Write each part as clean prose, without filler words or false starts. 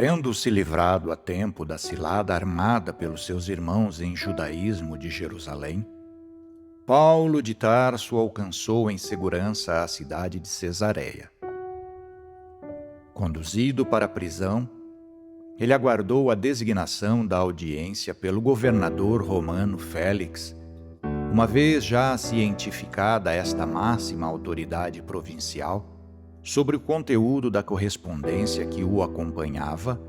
Tendo-se livrado a tempo da cilada armada pelos seus irmãos em judaísmo de Jerusalém, Paulo de Tarso alcançou em segurança a cidade de Cesareia. Conduzido para a prisão, ele aguardou a designação da audiência pelo governador romano Félix, uma vez já cientificada esta máxima autoridade provincial sobre o conteúdo da correspondência que o acompanhava,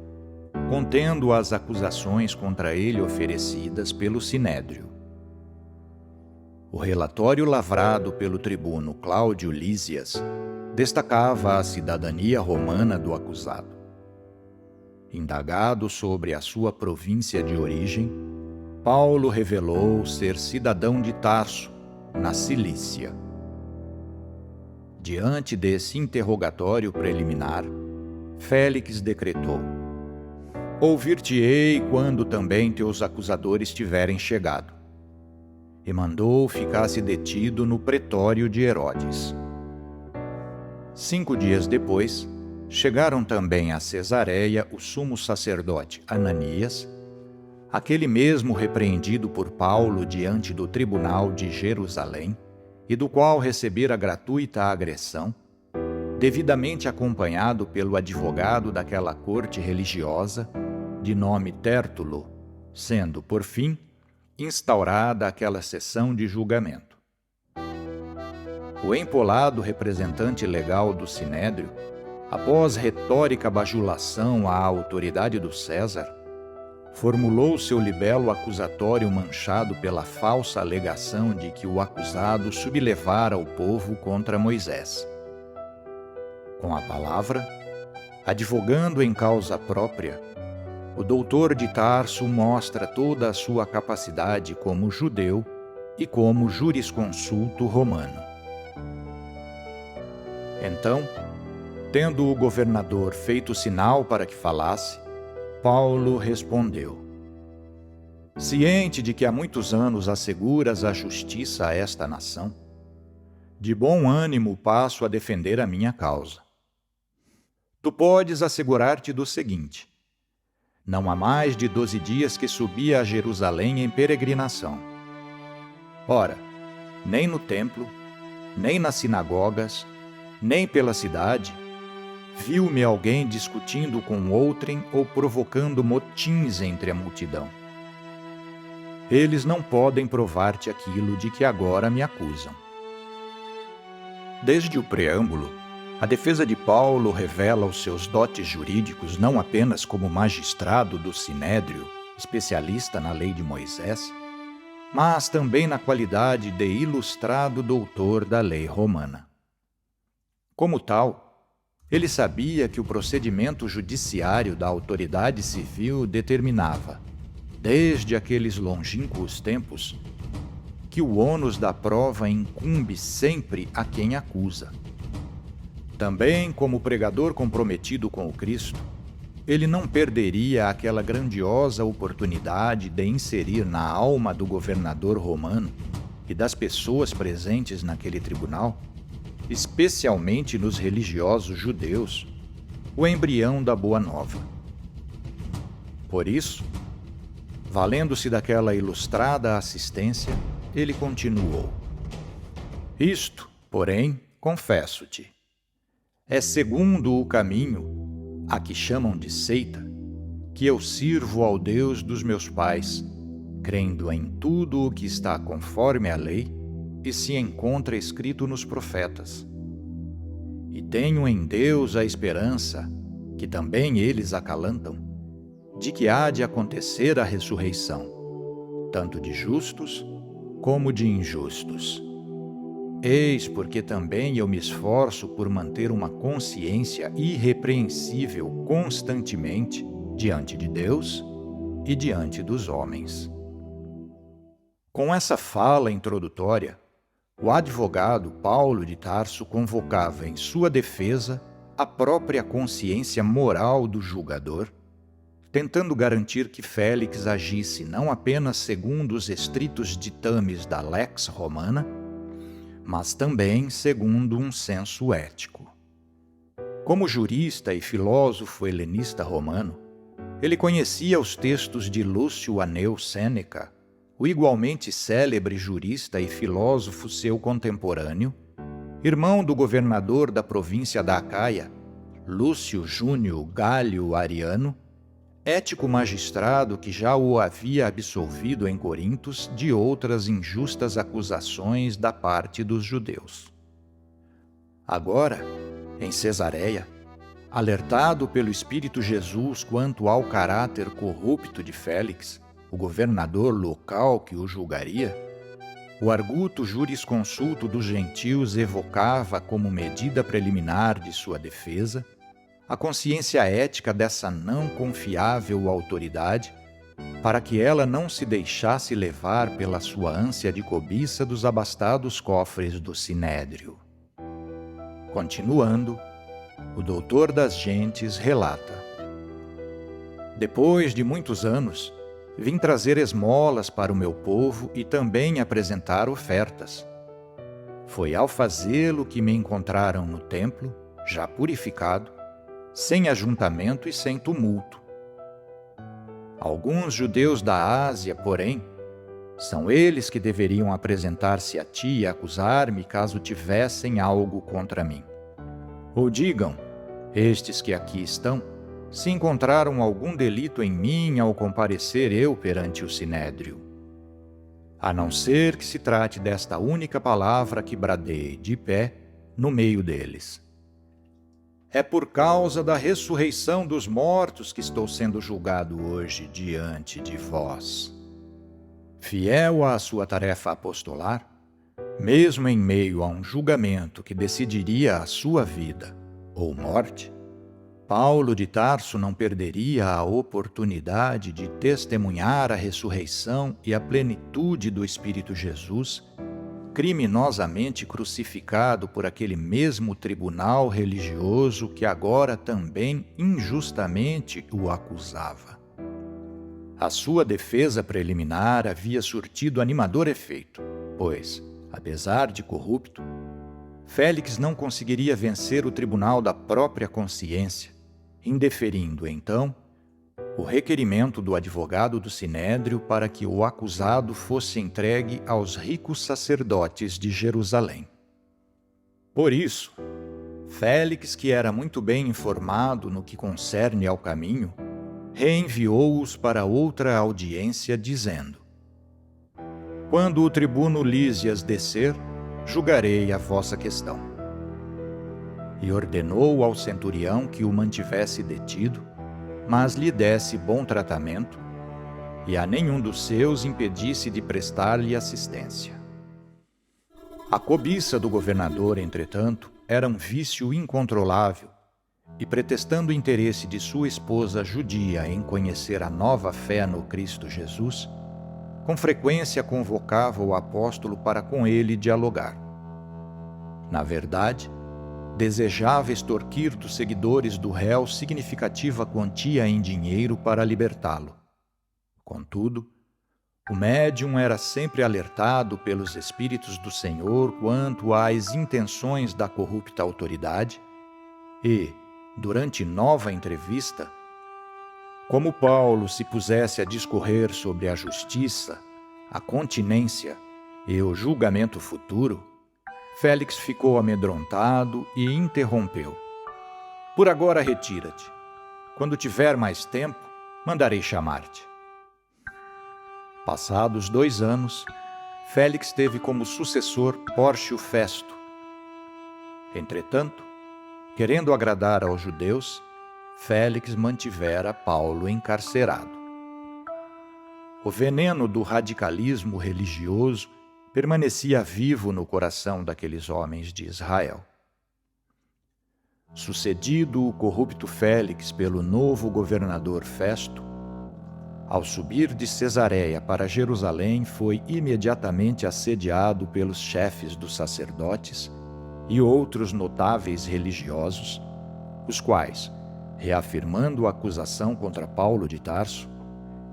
contendo as acusações contra ele oferecidas pelo Sinédrio. O relatório lavrado pelo tribuno Cláudio Lísias destacava a cidadania romana do acusado. Indagado sobre a sua província de origem, Paulo revelou ser cidadão de Tarso, na Cilícia. Diante desse interrogatório preliminar, Félix decretou: ouvir-te-ei quando também teus acusadores tiverem chegado. E mandou ficasse detido no pretório de Herodes. 5 dias depois, chegaram também a Cesareia o sumo sacerdote Ananias, aquele mesmo repreendido por Paulo diante do tribunal de Jerusalém, e do qual recebera gratuita agressão, devidamente acompanhado pelo advogado daquela corte religiosa, de nome Tértulo, sendo, por fim, instaurada aquela sessão de julgamento. O empolado representante legal do Sinédrio, após retórica bajulação à autoridade do César, formulou seu libelo acusatório manchado pela falsa alegação de que o acusado sublevara o povo contra Moisés. Com a palavra, advogando em causa própria, o doutor de Tarso mostra toda a sua capacidade como judeu e como jurisconsulto romano. Então, tendo o governador feito sinal para que falasse, Paulo respondeu: ciente de que há muitos anos asseguras a justiça a esta nação, de bom ânimo passo a defender a minha causa. Tu podes assegurar-te do seguinte: não há mais de 12 dias que subi a Jerusalém em peregrinação. Ora, nem no templo, nem nas sinagogas, nem pela cidade, viu-me alguém discutindo com outrem ou provocando motins entre a multidão. Eles não podem provar-te aquilo de que agora me acusam. Desde o preâmbulo, a defesa de Paulo revela os seus dotes jurídicos não apenas como magistrado do Sinédrio, especialista na lei de Moisés, mas também na qualidade de ilustrado doutor da lei romana. Como tal, ele sabia que o procedimento judiciário da autoridade civil determinava, desde aqueles longínquos tempos, que o ônus da prova incumbe sempre a quem acusa. Também, como pregador comprometido com o Cristo, ele não perderia aquela grandiosa oportunidade de inserir na alma do governador romano e das pessoas presentes naquele tribunal, especialmente nos religiosos judeus, o embrião da Boa Nova. Por isso, valendo-se daquela ilustrada assistência, ele continuou: isto, porém, confesso-te, é segundo o caminho, a que chamam de seita, que eu sirvo ao Deus dos meus pais, crendo em tudo o que está conforme a lei e se encontra escrito nos profetas. E tenho em Deus a esperança, que também eles acalantam, de que há de acontecer a ressurreição, tanto de justos como de injustos. Eis porque também eu me esforço por manter uma consciência irrepreensível constantemente diante de Deus e diante dos homens. Com essa fala introdutória, o advogado Paulo de Tarso convocava em sua defesa a própria consciência moral do julgador, tentando garantir que Félix agisse não apenas segundo os estritos ditames da lex romana, mas também segundo um senso ético. Como jurista e filósofo helenista romano, Ele conhecia os textos de Lúcio Aneu Sêneca, o igualmente célebre jurista e filósofo seu contemporâneo, irmão do governador da província da Acaia, Lúcio Júnio Gálio Ariano, ético magistrado que já o havia absolvido em Corintos de outras injustas acusações da parte dos judeus. Agora, em Cesareia, alertado pelo Espírito Jesus quanto ao caráter corrupto de Félix, o governador local que o julgaria, o arguto jurisconsulto dos gentios evocava como medida preliminar de sua defesa a consciência ética dessa não confiável autoridade, para que ela não se deixasse levar pela sua ânsia de cobiça dos abastados cofres do Sinédrio. Continuando, o doutor das gentes relata: depois de muitos anos, vim trazer esmolas para o meu povo e também apresentar ofertas. Foi ao fazê-lo que me encontraram no templo, já purificado, sem ajuntamento e sem tumulto. Alguns judeus da Ásia, porém, são eles que deveriam apresentar-se a ti e acusar-me caso tivessem algo contra mim. Ou digam, estes que aqui estão, se encontraram algum delito em mim ao comparecer eu perante o Sinédrio. A não ser que se trate desta única palavra que bradei de pé no meio deles. É por causa da ressurreição dos mortos que estou sendo julgado hoje diante de vós. Fiel à sua tarefa apostolar, mesmo em meio a um julgamento que decidiria a sua vida ou morte, Paulo de Tarso não perderia a oportunidade de testemunhar a ressurreição e a plenitude do Espírito Jesus, criminosamente crucificado por aquele mesmo tribunal religioso que agora também injustamente o acusava. A sua defesa preliminar havia surtido animador efeito, pois, apesar de corrupto, Félix não conseguiria vencer o tribunal da própria consciência, indeferindo, então, o requerimento do advogado do Sinédrio para que o acusado fosse entregue aos ricos sacerdotes de Jerusalém. Por isso, Félix, que era muito bem informado no que concerne ao caminho, reenviou-os para outra audiência, dizendo: quando o tribuno Lísias descer, julgarei a vossa questão. E ordenou ao centurião que o mantivesse detido, mas lhe desse bom tratamento, e a nenhum dos seus impedisse de prestar-lhe assistência. A cobiça do governador, entretanto, era um vício incontrolável, e pretextando o interesse de sua esposa judia em conhecer a nova fé no Cristo Jesus, com frequência convocava o apóstolo para com ele dialogar. Na verdade, desejava extorquir dos seguidores do réu significativa quantia em dinheiro para libertá-lo. Contudo, o médium era sempre alertado pelos Espíritos do Senhor quanto às intenções da corrupta autoridade e, durante nova entrevista, como Paulo se pusesse a discorrer sobre a justiça, a continência e o julgamento futuro, Félix ficou amedrontado e interrompeu: por agora retira-te. Quando tiver mais tempo, mandarei chamar-te. Passados 2 anos, Félix teve como sucessor Pórcio Festo. Entretanto, querendo agradar aos judeus, Félix mantivera Paulo encarcerado. O veneno do radicalismo religioso permanecia vivo no coração daqueles homens de Israel. Sucedido o corrupto Félix pelo novo governador Festo, ao subir de Cesareia para Jerusalém, foi imediatamente assediado pelos chefes dos sacerdotes e outros notáveis religiosos, os quais, reafirmando a acusação contra Paulo de Tarso,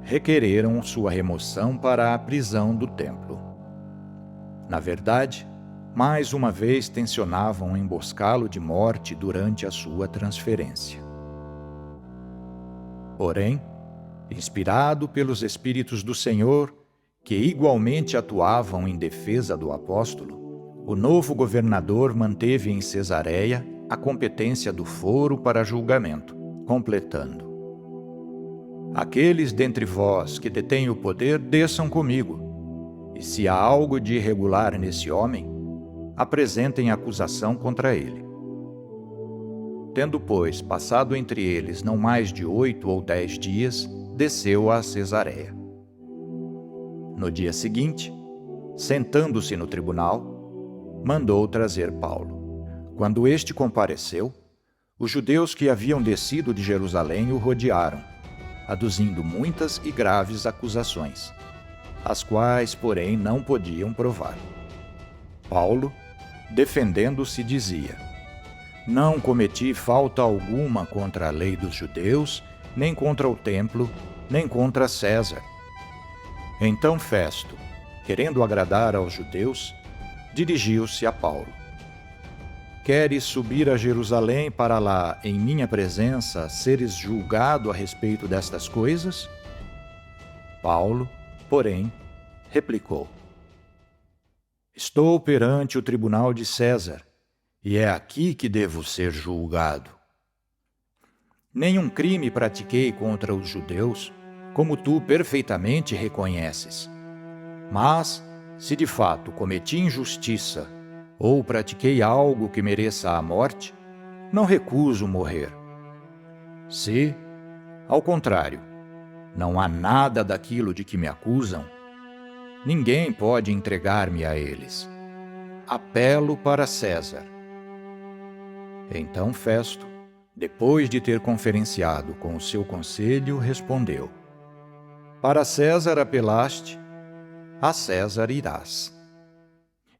requereram sua remoção para a prisão do templo. Na verdade, mais uma vez tensionavam emboscá-lo de morte durante a sua transferência. Porém, Inspirado pelos Espíritos do Senhor, que igualmente atuavam em defesa do apóstolo, o novo governador manteve em Cesareia a competência do foro para julgamento, completando: Aqueles dentre vós que detêm o poder, desçam comigo, e se há algo de irregular nesse homem, apresentem acusação contra ele. Tendo, pois, passado entre eles não mais de 8 ou 10 dias, desceu a Cesareia. No dia seguinte, sentando-se no tribunal, mandou trazer Paulo. Quando este compareceu, os judeus que haviam descido de Jerusalém o rodearam, aduzindo muitas e graves acusações, as quais, porém, não podiam provar. Paulo, defendendo-se, dizia: Não cometi falta alguma contra a lei dos judeus, nem contra o templo, nem contra César. Então Festo, querendo agradar aos judeus, dirigiu-se a Paulo: Queres subir a Jerusalém para lá, em minha presença, seres julgado a respeito destas coisas? Paulo, porém, replicou: Estou perante o tribunal de César, e é aqui que devo ser julgado. Nenhum crime pratiquei contra os judeus, como tu perfeitamente reconheces. Mas, se de fato cometi injustiça ou pratiquei algo que mereça a morte, não recuso morrer. Se, ao contrário, não há nada daquilo de que me acusam, ninguém pode entregar-me a eles. Apelo para César. Então Festo, depois de ter conferenciado com o seu conselho, respondeu: Para César apelaste, a César irás.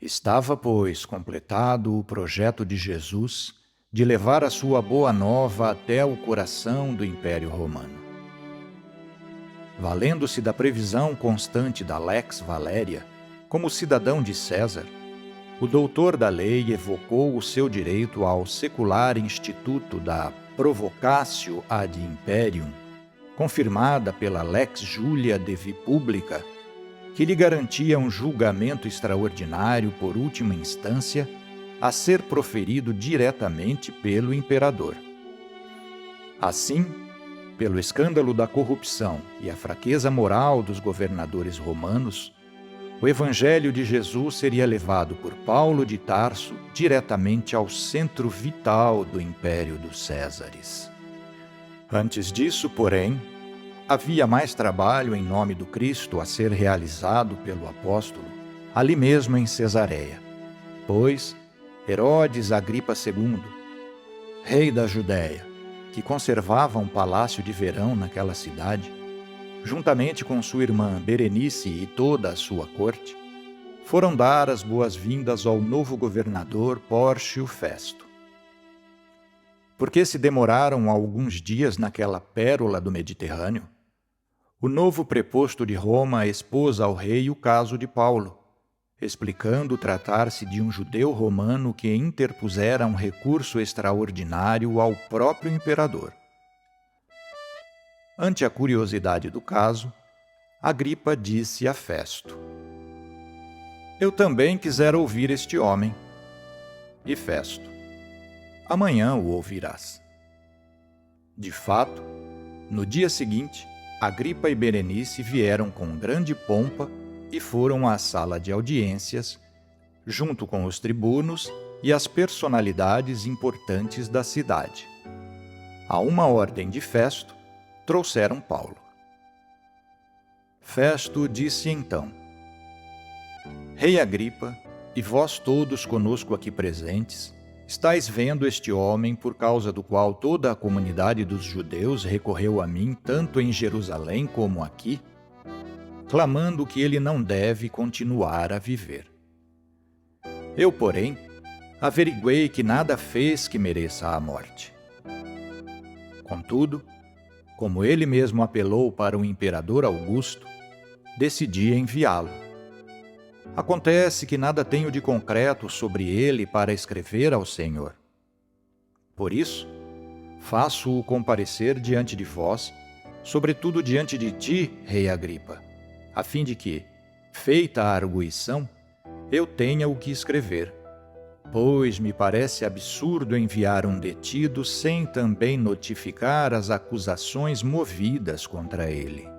Estava, pois, completado o projeto de Jesus de levar a sua boa nova até o coração do Império Romano. Valendo-se da previsão constante da Lex Valéria, como cidadão de César, o doutor da lei evocou o seu direito ao secular instituto da provocatio ad imperium, confirmada pela Lex Julia Devi Publica, que lhe garantia um julgamento extraordinário por última instância a ser proferido diretamente pelo imperador. Assim, pelo escândalo da corrupção e a fraqueza moral dos governadores romanos, o Evangelho de Jesus seria levado por Paulo de Tarso diretamente ao centro vital do Império dos Césares. Antes disso, porém, havia mais trabalho em nome do Cristo a ser realizado pelo apóstolo, ali mesmo em Cesareia, pois Herodes Agripa II, rei da Judéia, que conservava um palácio de verão naquela cidade, juntamente com sua irmã Berenice e toda a sua corte, foram dar as boas-vindas ao novo governador Pórcio Festo. Porque se demoraram alguns dias naquela pérola do Mediterrâneo, o novo preposto de Roma expôs ao rei o caso de Paulo, explicando tratar-se de um judeu romano que interpusera um recurso extraordinário ao próprio imperador. Ante a curiosidade do caso, Agripa disse a Festo: Eu também quisera ouvir este homem. E Festo: Amanhã o ouvirás. De fato, no dia seguinte, Agripa e Berenice vieram com grande pompa e foram à sala de audiências, junto com os tribunos e as personalidades importantes da cidade. A uma ordem de Festo, trouxeram Paulo. Festo disse então: Rei Agripa, e vós todos conosco aqui presentes, estáis vendo este homem por causa do qual toda a comunidade dos judeus recorreu a mim, tanto em Jerusalém como aqui, clamando que ele não deve continuar a viver. Eu, porém, averiguei que nada fez que mereça a morte. Contudo, como ele mesmo apelou para o imperador Augusto, decidi enviá-lo. Acontece que nada tenho de concreto sobre ele para escrever ao Senhor. Por isso, faço-o comparecer diante de vós, sobretudo diante de ti, rei Agripa, a fim de que, feita a arguição, eu tenha o que escrever, pois me parece absurdo enviar um detido sem também notificar as acusações movidas contra ele.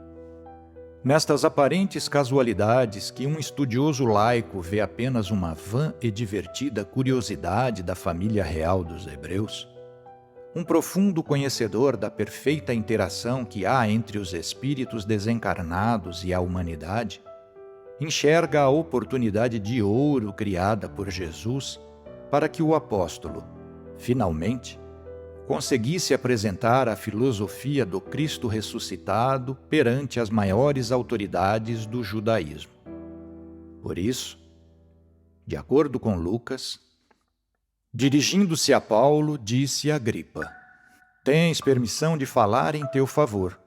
Nestas aparentes casualidades que um estudioso laico vê apenas uma vã e divertida curiosidade da família real dos hebreus, um profundo conhecedor da perfeita interação que há entre os espíritos desencarnados e a humanidade, enxerga a oportunidade de ouro criada por Jesus para que o apóstolo, finalmente, conseguisse apresentar a filosofia do Cristo ressuscitado perante as maiores autoridades do judaísmo. Por isso, de acordo com Lucas, dirigindo-se a Paulo, disse a Agripa: tens permissão de falar em teu favor.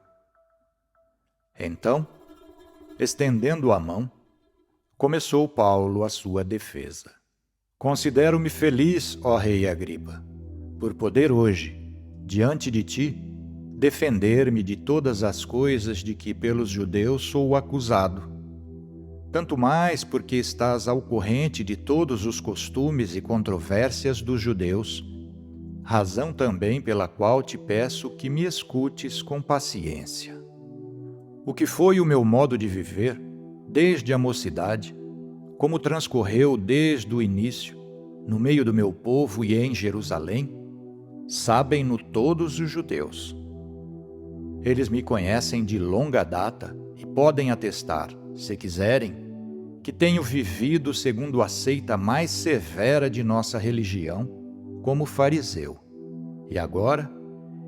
Então, estendendo a mão, começou Paulo a sua defesa. Considero-me feliz, ó rei Agripa, por poder hoje, diante de ti, defender-me de todas as coisas de que pelos judeus sou acusado. Tanto mais porque estás ao corrente de todos os costumes e controvérsias dos judeus, razão também pela qual te peço que me escutes com paciência. O que foi o meu modo de viver, desde a mocidade, como transcorreu desde o início, no meio do meu povo e em Jerusalém, sabem-no todos os judeus. Eles me conhecem de longa data e podem atestar, se quiserem, que tenho vivido segundo a seita mais severa de nossa religião, como fariseu. E agora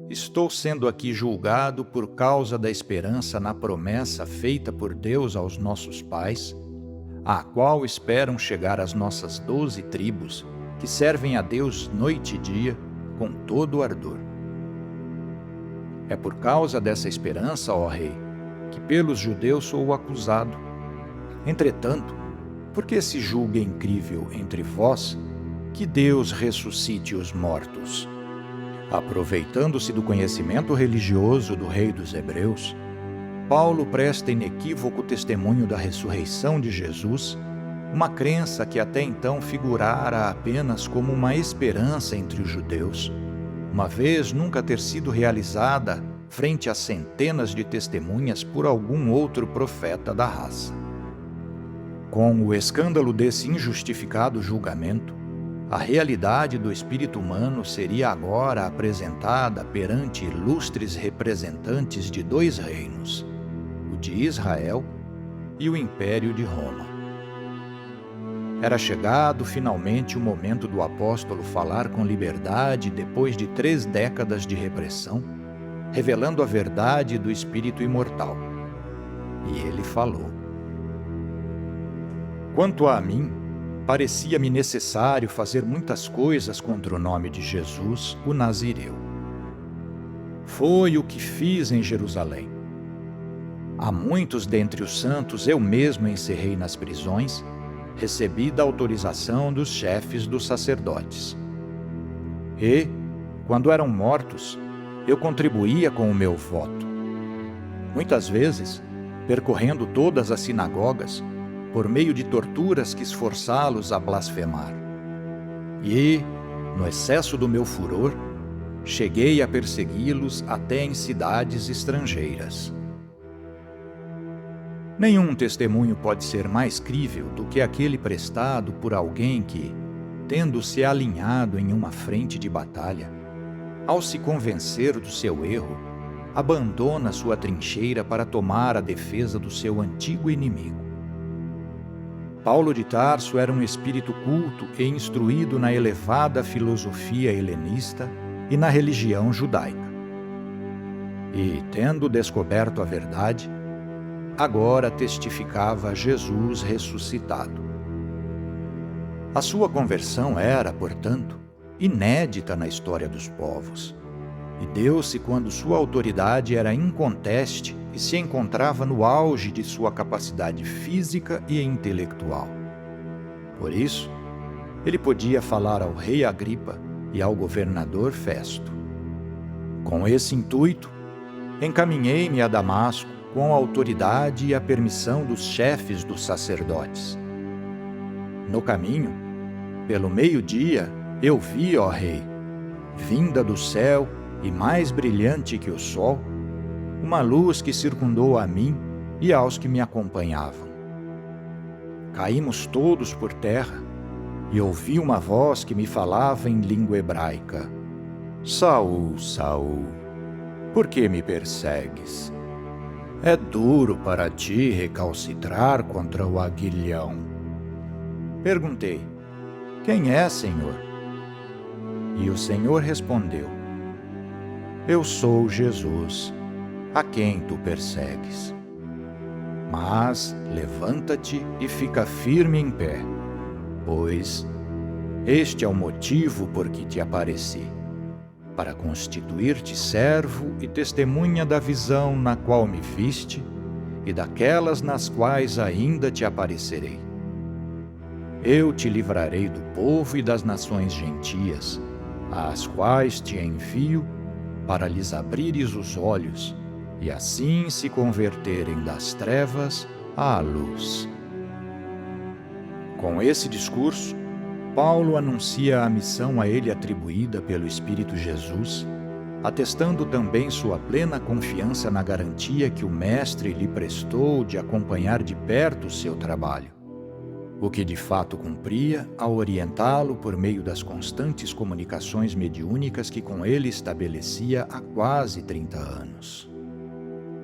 estou sendo aqui julgado por causa da esperança na promessa feita por Deus aos nossos pais, à qual esperam chegar as nossas 12 tribos, que servem a Deus noite e dia, com todo o ardor. É por causa dessa esperança, ó rei, que pelos judeus sou acusado. Entretanto, por que se julga incrível entre vós que Deus ressuscite os mortos? Aproveitando-se do conhecimento religioso do rei dos hebreus, Paulo presta inequívoco testemunho da ressurreição de Jesus, uma crença que até então figurara apenas como uma esperança entre os judeus, uma vez nunca ter sido realizada frente a centenas de testemunhas por algum outro profeta da raça. Com o escândalo desse injustificado julgamento, a realidade do espírito humano seria agora apresentada perante ilustres representantes de 2 reinos, o de Israel e o Império de Roma. Era chegado finalmente o momento do apóstolo falar com liberdade depois de 3 décadas de repressão, revelando a verdade do espírito imortal. E ele falou: quanto a mim, parecia-me necessário fazer muitas coisas contra o nome de Jesus, o Nazireu. Foi o que fiz em Jerusalém. A muitos dentre os santos eu mesmo encerrei nas prisões, recebi da autorização dos chefes dos sacerdotes. E, quando eram mortos, eu contribuía com o meu voto. Muitas vezes, percorrendo todas as sinagogas, por meio de torturas quis forçá-los a blasfemar. E, no excesso do meu furor, cheguei a persegui-los até em cidades estrangeiras. Nenhum testemunho pode ser mais crível do que aquele prestado por alguém que, tendo se alinhado em uma frente de batalha, ao se convencer do seu erro, abandona sua trincheira para tomar a defesa do seu antigo inimigo. Paulo de Tarso era um espírito culto e instruído na elevada filosofia helenista e na religião judaica. E, tendo descoberto a verdade, agora testificava Jesus ressuscitado. A sua conversão era, portanto, inédita na história dos povos, e deu-se quando sua autoridade era inconteste e se encontrava no auge de sua capacidade física e intelectual. Por isso, ele podia falar ao rei Agripa e ao governador Festo. Com esse intuito, encaminhei-me a Damasco com a autoridade e a permissão dos chefes dos sacerdotes. No caminho, pelo meio-dia, eu vi, ó rei, vinda do céu e mais brilhante que o sol, uma luz que circundou a mim e aos que me acompanhavam. Caímos todos por terra e ouvi uma voz que me falava em língua hebraica: Saul, Saul, por que me persegues? É duro para ti recalcitrar contra o aguilhão. Perguntei: Quem é, Senhor? E o Senhor respondeu: Eu sou Jesus, a quem tu persegues. Mas levanta-te e fica firme em pé, pois este é o motivo por que te apareci, para constituir-te servo e testemunha da visão na qual me viste e daquelas nas quais ainda te aparecerei. Eu te livrarei do povo e das nações gentias, às quais te envio, para lhes abrires os olhos, e assim se converterem das trevas à luz. Com esse discurso, Paulo anuncia a missão a ele atribuída pelo Espírito Jesus, atestando também sua plena confiança na garantia que o Mestre lhe prestou de acompanhar de perto o seu trabalho, o que de fato cumpria ao orientá-lo por meio das constantes comunicações mediúnicas que com ele estabelecia há quase 30 anos.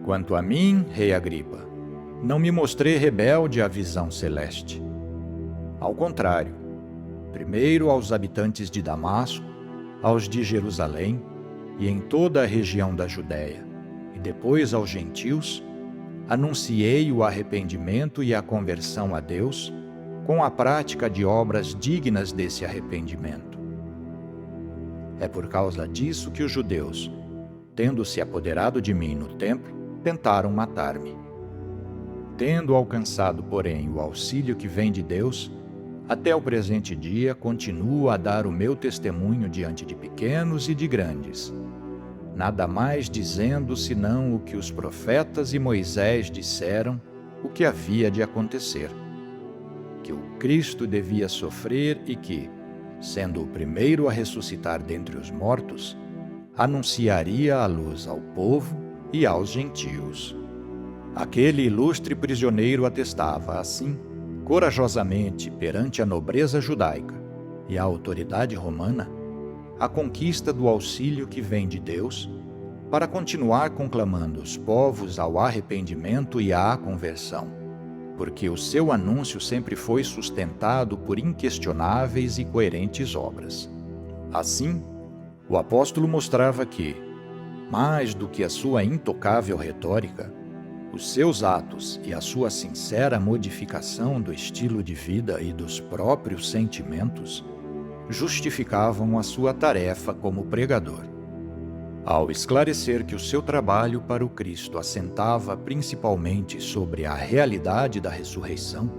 Quanto a mim, rei Agripa, não me mostrei rebelde à visão celeste. Ao contrário, primeiro aos habitantes de Damasco, aos de Jerusalém e em toda a região da Judéia, e depois aos gentios, anunciei o arrependimento e a conversão a Deus, com a prática de obras dignas desse arrependimento. É por causa disso que os judeus, tendo se apoderado de mim no templo, tentaram matar-me. Tendo alcançado, porém, o auxílio que vem de Deus, até o presente dia continuo a dar o meu testemunho diante de pequenos e de grandes, nada mais dizendo senão o que os profetas e Moisés disseram, o que havia de acontecer, que o Cristo devia sofrer e que, sendo o primeiro a ressuscitar dentre os mortos, anunciaria a luz ao povo e aos gentios. Aquele ilustre prisioneiro atestava, assim, corajosamente perante a nobreza judaica e a autoridade romana, a conquista do auxílio que vem de Deus, para continuar conclamando os povos ao arrependimento e à conversão, porque o seu anúncio sempre foi sustentado por inquestionáveis e coerentes obras. Assim, o apóstolo mostrava que, mais do que a sua intocável retórica, os seus atos e a sua sincera modificação do estilo de vida e dos próprios sentimentos justificavam a sua tarefa como pregador. Ao esclarecer que o seu trabalho para o Cristo assentava principalmente sobre a realidade da ressurreição,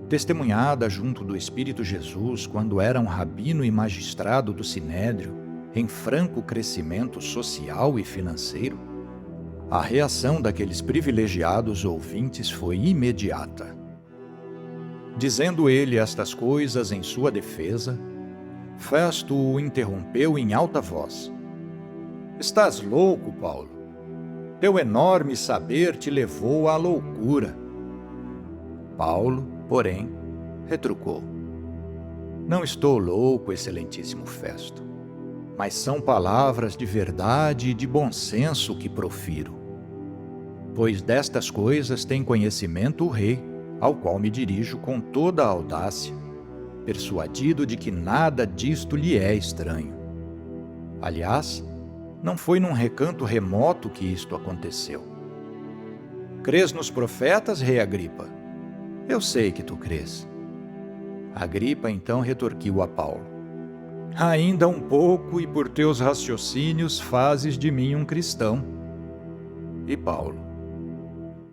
testemunhada junto do Espírito Jesus quando era um rabino e magistrado do Sinédrio, em franco crescimento social e financeiro, a reação daqueles privilegiados ouvintes foi imediata. Dizendo ele estas coisas em sua defesa, Festo o interrompeu em alta voz. Estás louco, Paulo? Teu enorme saber te levou à loucura. Paulo, porém, retrucou. Não estou louco, excelentíssimo Festo, mas são palavras de verdade e de bom senso que profiro. Pois destas coisas tem conhecimento o rei, ao qual me dirijo com toda a audácia, persuadido de que nada disto lhe é estranho. Aliás, não foi num recanto remoto que isto aconteceu. Crês nos profetas, rei Agripa? Eu sei que tu crês. Agripa então retorquiu a Paulo. Ainda um pouco, e por teus raciocínios fazes de mim um cristão. E Paulo: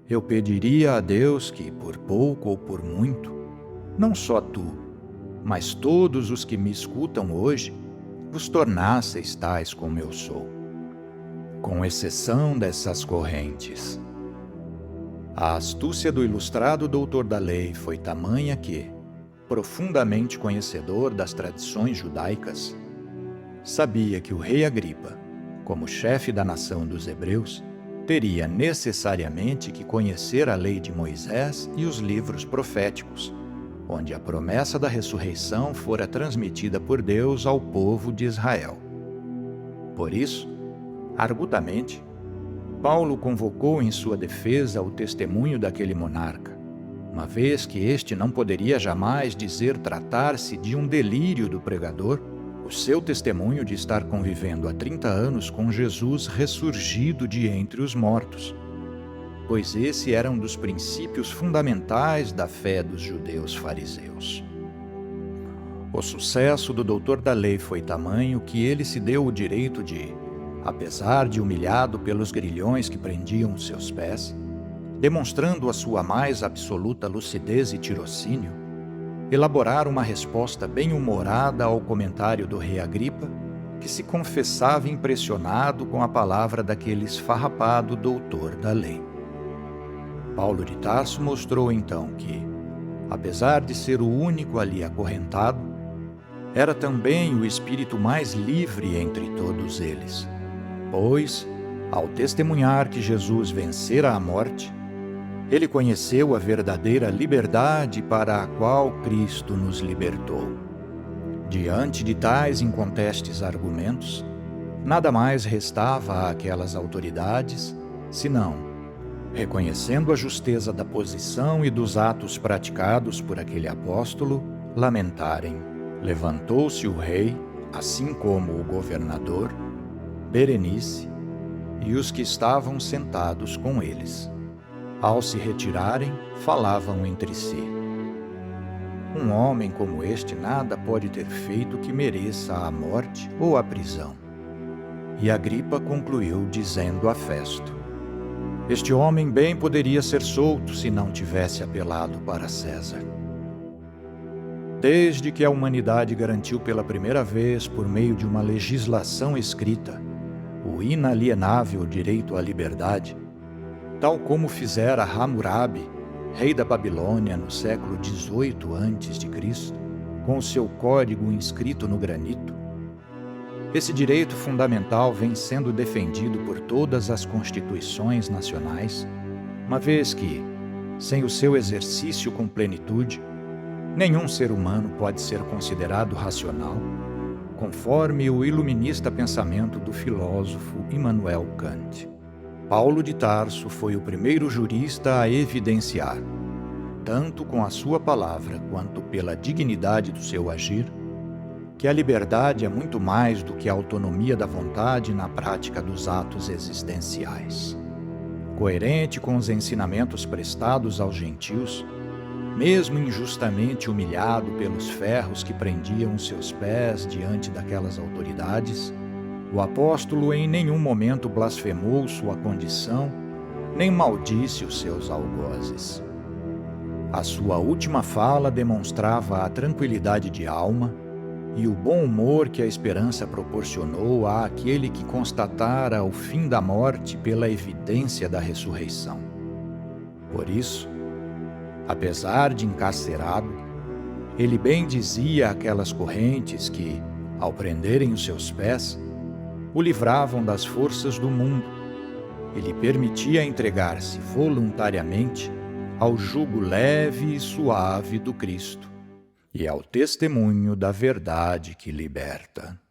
eu pediria a Deus que, por pouco ou por muito, não só tu, mas todos os que me escutam hoje, vos tornasseis tais como eu sou. com exceção dessas correntes. A astúcia do ilustrado doutor da lei foi tamanha que, profundamente conhecedor das tradições judaicas, sabia que o rei Agripa, como chefe da nação dos hebreus, teria necessariamente que conhecer a lei de Moisés e os livros proféticos, onde a promessa da ressurreição fora transmitida por Deus ao povo de Israel. Por isso, argutamente, Paulo convocou em sua defesa o testemunho daquele monarca, uma vez que este não poderia jamais dizer tratar-se de um delírio do pregador, o seu testemunho de estar convivendo há 30 anos com Jesus ressurgido de entre os mortos, pois esse era um dos princípios fundamentais da fé dos judeus fariseus. O sucesso do doutor da lei foi tamanho que ele se deu o direito de, apesar de humilhado pelos grilhões que prendiam seus pés, demonstrando a sua mais absoluta lucidez e tirocínio, elaborar uma resposta bem-humorada ao comentário do rei Agripa, que se confessava impressionado com a palavra daquele esfarrapado doutor da lei. Paulo de Tarso mostrou então que, apesar de ser o único ali acorrentado, era também o espírito mais livre entre todos eles, pois, ao testemunhar que Jesus vencera a morte, ele conheceu a verdadeira liberdade para a qual Cristo nos libertou. Diante de tais incontestes argumentos, nada mais restava àquelas autoridades, senão, reconhecendo a justeza da posição e dos atos praticados por aquele apóstolo, lamentarem. Levantou-se o rei, assim como o governador, Berenice e os que estavam sentados com eles. Ao se retirarem, falavam entre si. Um homem como este nada pode ter feito que mereça a morte ou a prisão. E Agripa concluiu dizendo a Festo: este homem bem poderia ser solto se não tivesse apelado para César. Desde que a humanidade garantiu pela primeira vez, por meio de uma legislação escrita, o inalienável direito à liberdade, tal como fizera Hammurabi, rei da Babilônia no século XVIII a.C., com o seu código inscrito no granito, esse direito fundamental vem sendo defendido por todas as constituições nacionais, uma vez que, sem o seu exercício com plenitude, nenhum ser humano pode ser considerado racional, conforme o iluminista pensamento do filósofo Immanuel Kant. Paulo de Tarso foi o primeiro jurista a evidenciar, tanto com a sua palavra quanto pela dignidade do seu agir, que a liberdade é muito mais do que a autonomia da vontade na prática dos atos existenciais. Coerente com os ensinamentos prestados aos gentios, mesmo injustamente humilhado pelos ferros que prendiam seus pés diante daquelas autoridades, o apóstolo em nenhum momento blasfemou sua condição, nem maldisse os seus algozes. A sua última fala demonstrava a tranquilidade de alma e o bom humor que a esperança proporcionou àquele que constatara o fim da morte pela evidência da ressurreição. Por isso, apesar de encarcerado, ele bem dizia aquelas correntes que, ao prenderem os seus pés, o livravam das forças do mundo e lhe permitia entregar-se voluntariamente ao jugo leve e suave do Cristo e ao testemunho da verdade que liberta.